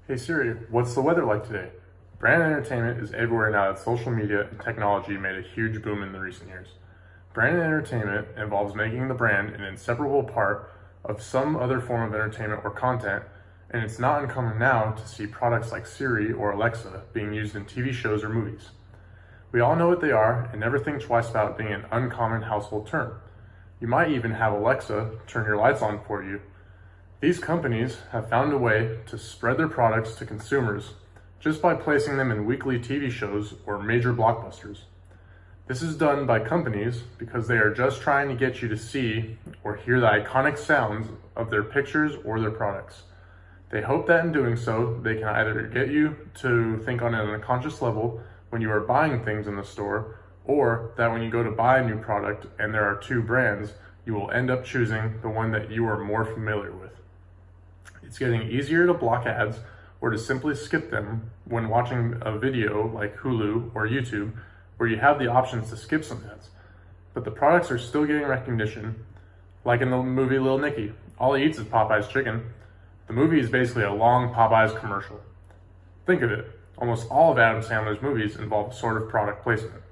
Hey Siri, what's the weather like today? Brand entertainment is everywhere now that social media and technology made a huge boom in the recent years. Brand entertainment involves making the brand an inseparable part of some other form of entertainment or content, and it's not uncommon now to see products like Siri or Alexa being used in TV shows or movies. We all know what they are and never think twice about being an uncommon household term. You might even have Alexa turn your lights on for you. These companies have found a way to spread their products to consumers just by placing them in weekly TV shows or major blockbusters. This is done by companies because they are just trying to get you to see or hear the iconic sounds of their pictures or their products. They hope that in doing so, they can either get you to think on an unconscious level when you are buying things in the store, or that when you go to buy a new product and there are two brands, you will end up choosing the one that you are more familiar with. It's getting easier to block ads or to simply skip them when watching a video like Hulu or YouTube, where you have the options to skip some ads. But the products are still getting recognition, like in the movie Lil Nicky. All he eats is Popeye's chicken. The movie is basically a long Popeye's commercial. Think of it, almost all of Adam Sandler's movies involve a sort of product placement.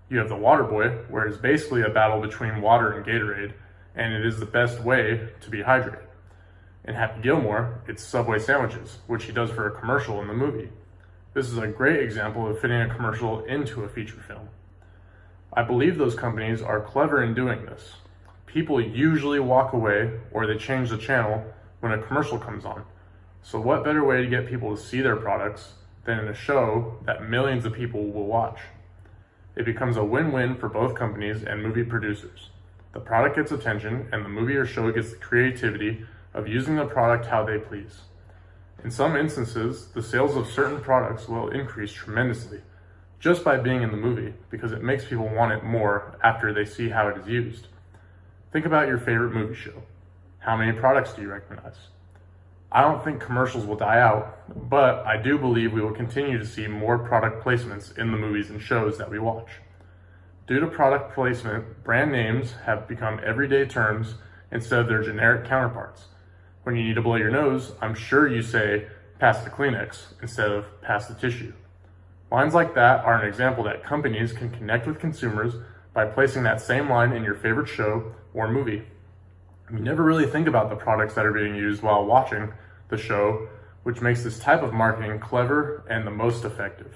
You have The Waterboy, where it's basically a battle between water and Gatorade, and it is the best way to be hydrated. In Happy Gilmore, it's Subway sandwiches, which he does for a commercial in the movie. This is a great example of fitting a commercial into a feature film. I believe those companies are clever in doing this. People usually walk away or they change the channel when a commercial comes on. So what better way to get people to see their products than in a show that millions of people will watch? It becomes a win-win for both companies and movie producers. The product gets attention and the movie or show gets the creativity of using the product how they please. In some instances, the sales of certain products will increase tremendously just by being in the movie because it makes people want it more after they see how it is used. Think about your favorite movie show. How many products do you recognize? I don't think commercials will die out, but I do believe we will continue to see more product placements in the movies and shows that we watch. Due to product placement, brand names have become everyday terms instead of their generic counterparts. When you need to blow your nose, I'm sure you say, pass the Kleenex instead of pass the tissue. Lines like that are an example that companies can connect with consumers by placing that same line in your favorite show or movie. You never really think about the products that are being used while watching the show, which makes this type of marketing clever and the most effective.